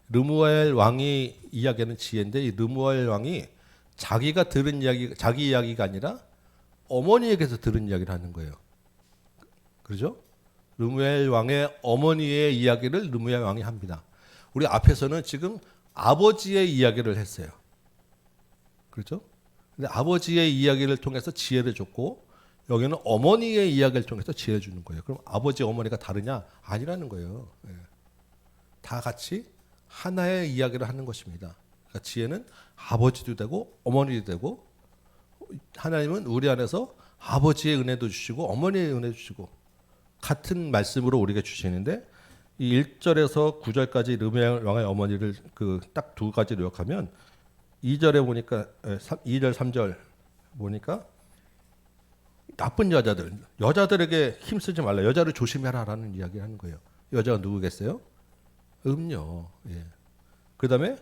르무엘 왕이 이야기하는 지혜인데 이 르무엘 왕이 자기가 들은 이야기, 자기 이야기가 아니라 어머니에게서 들은 이야기를 하는 거예요. 그렇죠? 르무엘 왕의 어머니의 이야기를 르무엘 왕이 합니다. 우리 앞에서는 지금 아버지의 이야기를 했어요. 그렇죠? 근데 아버지의 이야기를 통해서 지혜를 줬고 여기는 어머니의 이야기를 통해서 지혜를 주는 거예요. 그럼 아버지 어머니가 다르냐? 아니라는 거예요. 다 같이 하나의 이야기를 하는 것입니다. 그러니까 지혜는 아버지도 되고 어머니도 되고 하나님은 우리 안에서 아버지의 은혜도 주시고 어머니의 은혜도 주시고 같은 말씀으로 우리에게 주시는데 이 1절에서 9절까지 르무엘 왕의 어머니를 그 딱 두 가지로 요약하면 2절에 보니까 2절 3절 보니까 나쁜 여자들에게 힘쓰지 말라. 여자를 조심해라라는 이야기를 하는 거예요. 여자가 누구겠어요? 음료. 그다음에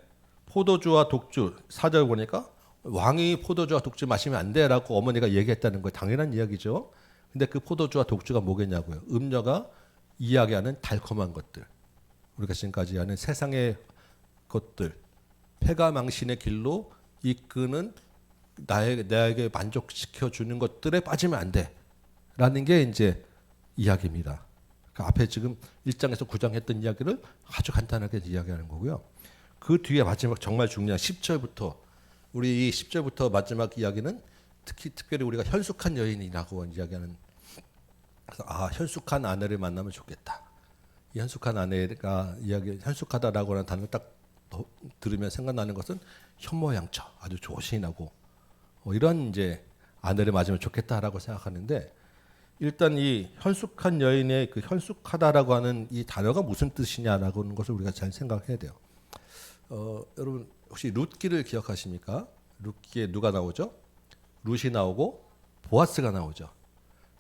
포도주와 독주 4절 보니까 왕이 포도주와 독주 마시면 안 돼라고 어머니가 얘기했다는 거예요. 당연한 이야기죠. 근데 그 포도주와 독주가 뭐겠냐고요. 음료가 이야기하는 달콤한 것들. 우리가 지금까지 하는 세상의 것들. 패가 망신의 길로 이끄는 나에게 만족시켜 주는 것들에 빠지면 안 돼라는 게 이제 이야기입니다. 그 앞에 지금 1장에서 9장 했던 이야기를 아주 간단하게 이야기하는 거고요. 그 뒤에 마지막 정말 중요한 10절부터 우리 이 10절부터 마지막 이야기는 특별히 우리가 현숙한 여인이라고 이야기하는 그래서 현숙한 아내를 만나면 좋겠다. 이 현숙한 아내가 현숙하다라고 하는 단어를 딱 들으면 생각나는 것은 현모양처 아주 조신하고 이런 이제 아내를 맞으면 좋겠다라고 생각하는데 일단 이 현숙한 여인의 그 현숙하다라고 하는 이 단어가 무슨 뜻이냐라고 하는 것을 우리가 잘 생각해야 돼요. 여러분 혹시 룻기를 기억하십니까? 룻기에 누가 나오죠? 룻이 나오고 보아스가 나오죠.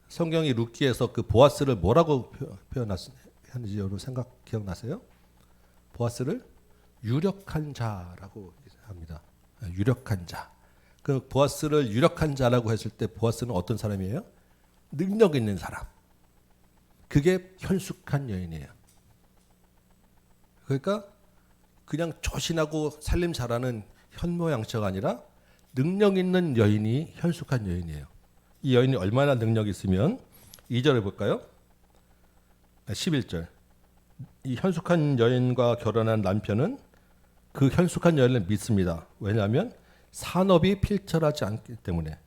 성경이 룻기에서 그 보아스를 뭐라고 표현하는지 여러분 기억나세요? 보아스를 유력한 자라고 합니다. 유력한 자. 그 보아스를 유력한 자라고 했을 때 보아스는 어떤 사람이에요? 능력 있는 사람. 그게 현숙한 여인이에요. 그러니까 그냥 조신하고 살림 잘하는 현모양처가 아니라 능력 있는 여인이 현숙한 여인이에요. 이 여인이 얼마나 능력이 있으면 2절을 볼까요? 11절. 이 현숙한 여인과 결혼한 남편은 그 현숙한 여인을 믿습니다. 왜냐하면 산업이 필철하지 않기 때문에.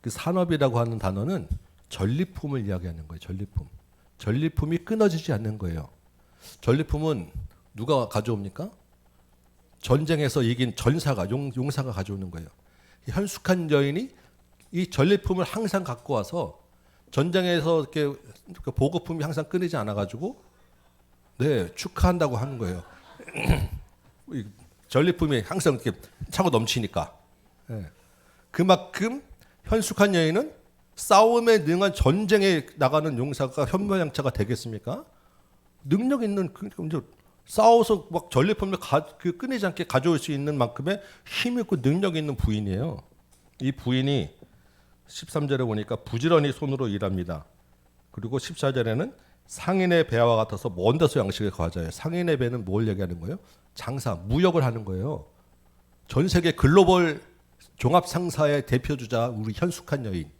그 산업이라고 하는 단어는 전리품을 이야기하는 거예요. 전리품. 전리품이 끊어지지 않는 거예요. 전리품은 누가 가져옵니까? 전쟁에서 이긴 전사가 용사가 가져오는 거예요. 현숙한 여인이 이 전리품을 항상 갖고 와서 전쟁에서 이렇게 보급품이 항상 끊이지 않아 가지고 축하한다고 하는 거예요. 전리품이 항상 이렇게 차고 넘치니까. 그만큼 현숙한 여인은 싸움에 능한 전쟁에 나가는 용사가 현모양처가 되겠습니까? 능력 있는 싸워서 막 전리품을 끊이지 않게 가져올 수 있는 만큼의 힘 있고 능력 있는 부인이에요. 이 부인이 13절에 보니까 부지런히 손으로 일합니다. 그리고 14절에는 상인의 배와 같아서 먼 데서 양식을 가져요. 상인의 배는 뭘 얘기하는 거예요? 장사, 무역을 하는 거예요. 전 세계 글로벌 종합 상사의 대표주자 우리 현숙한 여인.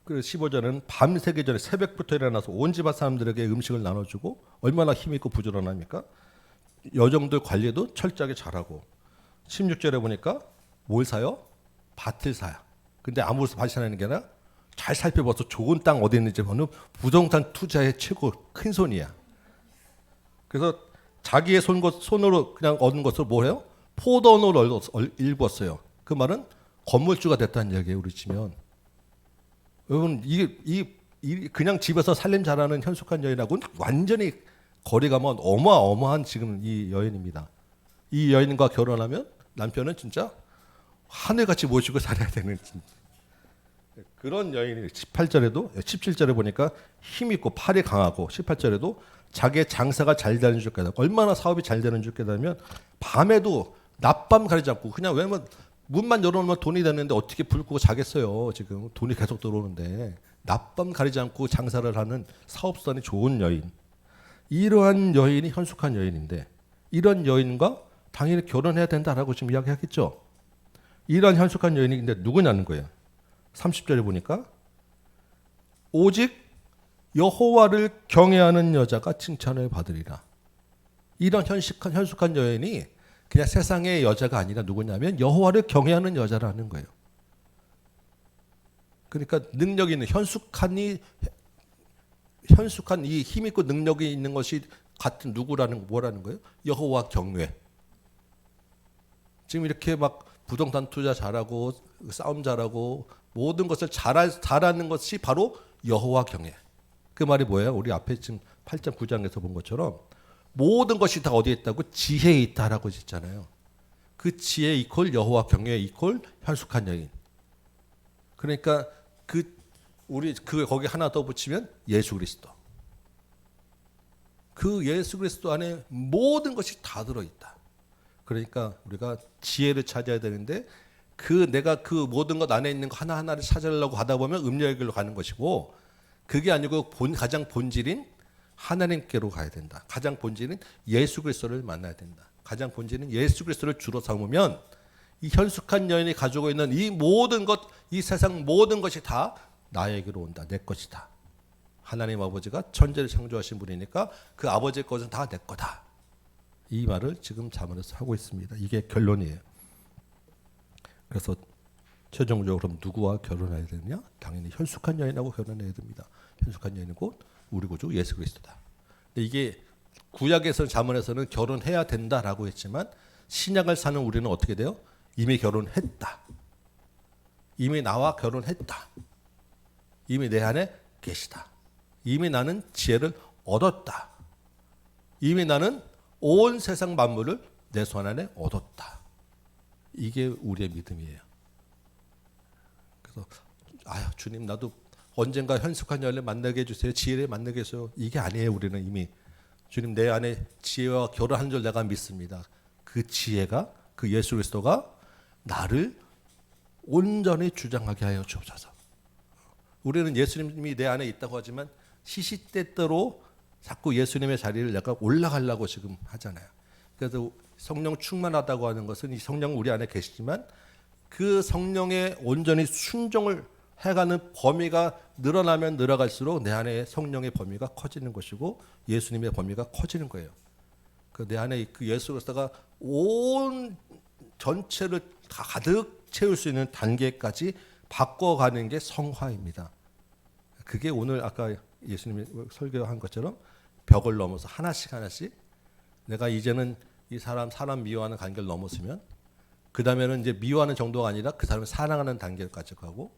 그래서 15절은 밤새기 전에 새벽부터 일어나서 온 집안 사람들에게 음식을 나눠주고 얼마나 힘있고 부지런합니까? 여정들 관리도 철저하게 잘하고 16절에 보니까 뭘 사요? 밭을 사요. 근데 아무것도 밭이 사는 게 아니라 잘 살펴봐서 좋은 땅 어디 있는지 보는 부동산 투자의 최고 큰 손이야. 그래서 자기의 손으로 그냥 얻은 것을 뭐래요? 포도원을 일궜어요. 그 말은 건물주가 됐다는 얘기예요. 우리 치면. 여러분 이게 그냥 집에서 살림 잘하는 현숙한 여인하고는 완전히 거리가 먼 어마어마한 지금 이 여인입니다. 이 여인과 결혼하면 남편은 진짜 하늘같이 모시고 살아야 되는 그런 여인이 17절에 보니까 힘 있고 팔이 강하고 18절에도 자기의 장사가 잘 되는 줄 깨닫고 얼마나 사업이 잘 되는 줄 깨닫으면 밤에도 낮밤 가리지 않고 그냥 왜냐면 문만 열어놓으면 돈이 되는데 어떻게 불 끄고 자겠어요. 지금 돈이 계속 들어오는데 낮밤 가리지 않고 장사를 하는 사업선이 좋은 여인. 이러한 여인이 현숙한 여인인데 이런 여인과 당연히 결혼해야 된다라고 지금 이야기하겠죠. 이러한 현숙한 여인이 근데 누구냐는 거예요. 30절에 보니까 오직 여호와를 경외하는 여자가 칭찬을 받으리라. 이런 현숙한 여인이 그냥 세상의 여자가 아니라 누구냐면 여호와를 경외하는 여자라는 거예요. 그러니까 능력이 있는 현숙한 이 힘 있고 능력이 있는 것이 같은 뭐라는 거예요? 여호와 경외. 지금 이렇게 막 부동산 투자 잘하고 싸움 잘하고 모든 것을 잘하는 것이 바로 여호와 경외. 그 말이 뭐예요? 우리 앞에 지금 8장 9장에서 본 것처럼 모든 것이 다 어디에 있다고? 지혜에 있다라고 했잖아요. 그 지혜 이퀄 여호와 경외 이퀄 현숙한 여인. 그러니까 우리 거기 하나 더 붙이면 예수 그리스도. 그 예수 그리스도 안에 모든 것이 다 들어 있다. 그러니까 우리가 지혜를 찾아야 되는데 내가 그 모든 것 안에 있는 거 하나하나를 찾으려고 하다 보면 음료의 길로 가는 것이고 그게 아니고 가장 본질인 하나님께로 가야 된다. 가장 본질은 예수 그리스도를 만나야 된다. 가장 본질은 예수 그리스도를 주로 삼으면 이 현숙한 여인이 가지고 있는 이 모든 것, 이 세상 모든 것이 다 나에게로 온다. 내 것이다. 하나님 아버지가 천지를 창조하신 분이니까 그 아버지의 것은 다 내 거다. 이 말을 지금 자문에서 하고 있습니다. 이게 결론이에요. 그래서 최종적으로 그럼 누구와 결혼해야 되느냐? 당연히 현숙한 여인하고 결혼해야 됩니다. 현숙한 여인은 곧 우리 구주 예수 그리스도다. 근데 이게 구약에서는 자문에서는 결혼해야 된다라고 했지만 신약을 사는 우리는 어떻게 돼요? 이미 결혼했다. 이미 나와 결혼했다. 이미 내 안에 계시다. 이미 나는 지혜를 얻었다. 이미 나는 온 세상 만물을 내 손 안에 얻었다. 이게 우리의 믿음이에요. 그래서 주님 나도 언젠가 현숙한 여인을 만나게 해주세요. 지혜를 만나게 해주세요. 이게 아니에요. 우리는 이미 주님 내 안에 지혜와 결혼한 줄 내가 믿습니다. 그 지혜가 그 예수 그리스도가 나를 온전히 주장하게 하여 주옵소서. 우리는 예수님이 내 안에 있다고 하지만 시시때때로 자꾸 예수님의 자리를 내가 올라가려고 지금 하잖아요. 그래서 성령 충만하다고 하는 것은 이 성령 우리 안에 계시지만 그 성령에 온전히 순종을 해가는 범위가 늘어나면 늘어갈수록 내 안에 성령의 범위가 커지는 것이고 예수님의 범위가 커지는 거예요. 그 내 안에 그 예수 그리스도가 온 전체를 다 가득 채울 수 있는 단계까지 바꿔가는 게 성화입니다. 그게 오늘 아까 예수님이 설교한 것처럼 벽을 넘어서 하나씩 내가 이제는 이 사람 미워하는 관계를 넘었으면 그 다음에는 이제 미워하는 정도가 아니라 그 사람을 사랑하는 단계까지 가고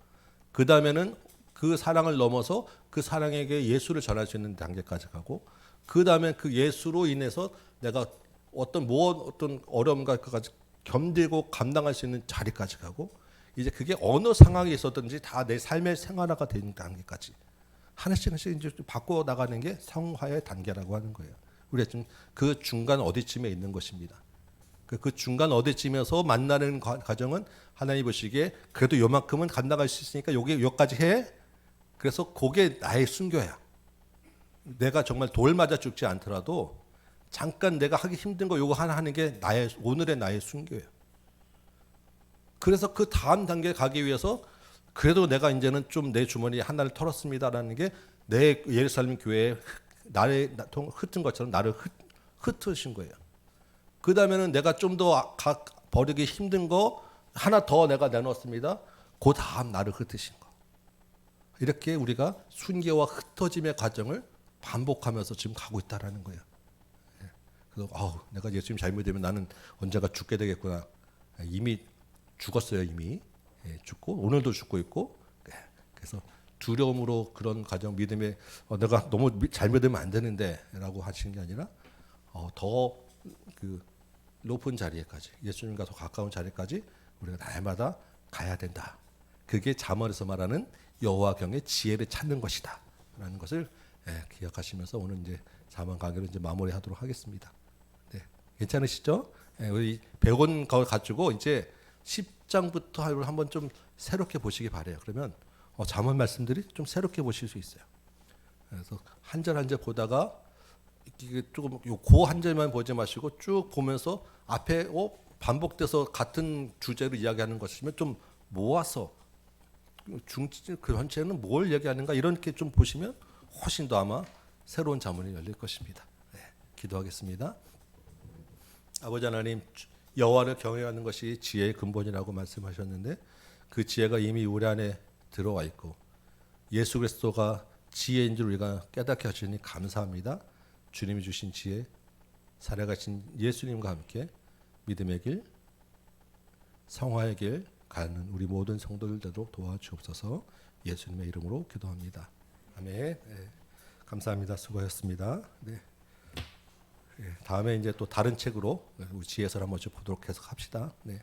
그 다음에는 그 사랑을 넘어서 그 사랑에게 예수를 전할 수 있는 단계까지 가고 그 다음에 그 예수로 인해서 내가 어떤 어려움까지 견디고 감당할 수 있는 자리까지 가고 이제 그게 어느 상황이 있었든지 다 내 삶의 생활화가 되는 단계까지 하나씩 이제 바꿔 나가는 게 성화의 단계라고 하는 거예요. 우리가 지금 그 중간 어디쯤에 있는 것입니다. 그 중간 어디쯤에서 만나는 과정은 하나님 보시기에 그래도 요만큼은 감당할 수 있으니까 여기까지 해. 그래서 그게 나의 순교야. 내가 정말 돌 맞아 죽지 않더라도 잠깐 내가 하기 힘든 거 요거 하나 하는 게 오늘의 나의 순교예요. 그래서 그 다음 단계에 가기 위해서 그래도 내가 이제는 좀 내 주머니에 하나를 털었습니다라는 게 내 예루살렘 교회에 나를 흩은 것처럼 나를 흩으신 거예요. 그 다음에는 내가 좀 더 버리기 힘든 거 하나 더 내가 내놓습니다. 그 다음 나를 흩으신 거. 이렇게 우리가 순교와 흩어짐의 과정을 반복하면서 지금 가고 있다라는 거예요. 그래서 내가 예수님 잘못되면 나는 언젠가 죽게 되겠구나. 이미 죽었어요. 이미 죽고 오늘도 죽고 있고. 그래서 두려움으로 그런 과정 믿음에 내가 너무 잘못되면 안 되는데라고 하시는 게 아니라 더 그 높은 자리에까지 예수님과 더 가까운 자리까지 우리가 날마다 가야 된다. 그게 잠언에서 말하는 여호와경의 지혜를 찾는 것이다라는 것을 기억하시면서 오늘 이제 잠언 강의를 이제 마무리하도록 하겠습니다. 네, 괜찮으시죠? 우리 배운 걸 가지고 이제 10장부터 한번 좀 새롭게 보시기 바래요. 그러면 잠언 말씀들이 좀 새롭게 보실 수 있어요. 그래서 한 절 한 절 보다가 이게 조금 고 한 절만 보지 마시고 쭉 보면서 앞에 반복돼서 같은 주제로 이야기하는 것이면 좀 모아서 그 전체는 뭘 얘기하는가 이렇게 좀 보시면 훨씬 더 아마 새로운 자문이 열릴 것입니다. 네, 기도하겠습니다. 아버지 하나님, 여호와를 경외하는 것이 지혜의 근본이라고 말씀하셨는데 그 지혜가 이미 우리 안에 들어와 있고 예수 그리스도가 지혜인 줄 우리가 깨닫게 하시니 감사합니다. 주님이 주신 지혜, 살아가신 예수님과 함께 믿음의 길, 성화의 길 가는 우리 모든 성도들대로 도와주옵소서. 예수님의 이름으로 기도합니다. 아멘. 네, 감사합니다. 수고하셨습니다. 네. 다음에 이제 또 다른 책으로 우리 지혜서를 한번 보도록 해서 합시다. 네.